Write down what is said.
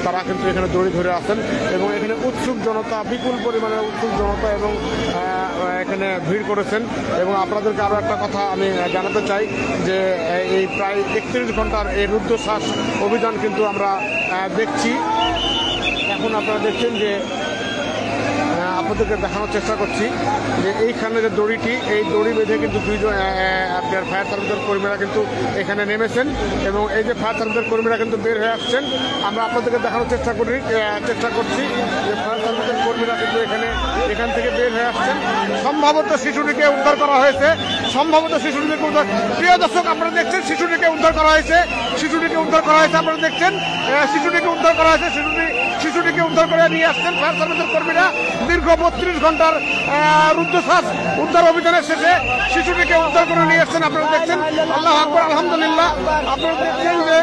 তারা কিন্তু এখানে দড়ি ধরে আছেন এবং এখানে উৎসুক জনতা, বিপুল পরিমাণে উৎসুক জনতা এবং এখানে ভিড় করেছেন। এবং আপনাদেরকে আরও একটা কথা আমি জানাতে চাই যে এই প্রায় 31 ঘন্টার এই রুদ্ধশ্বাস অভিযান কিন্তু আমরা দেখছি। এখন আপনারা দেখছেন যে আপনাদেরকে দেখানোর চেষ্টা করছি যে এইখানে যে দড়িটি, এই দড়ি বেঁধে কিন্তু দুইজন আপনার ফায়ার সার্ভিসের কর্মীরা কিন্তু এখানে নেমেছেন এবং এই যে ফায়ার সার্ভিসের কর্মীরা কিন্তু বের হয়ে আসছেন। আমরা আপনাদেরকে দেখানোর চেষ্টা করছি যে ফায়ার সার্ভিসের কর্মীরা কিন্তু এখান থেকে বের হয়ে আসছেন। সম্ভবত শিশুটিকে উদ্ধার করা হয়েছে, প্রিয় দর্শক আপনারা দেখছেন শিশুটিকে উদ্ধার করা হয়েছে, আপনারা দেখছেন শিশুটিকে উদ্ধার করা হয়েছে, শিশুটিকে উদ্ধার করে নিয়ে আসছেন ফায়ার সার্ভিসের কর্মীরা। দীর্ঘ 32 ঘন্টার রুদ্ধশ্বাস উদ্ধার অভিযানের শেষে শিশুটিকে উদ্ধার করে নিয়ে আসছেন। আপনারা দেখছেন, আল্লাহু আকবার, আলহামদুলিল্লাহ। আপনারা দেখছেন যে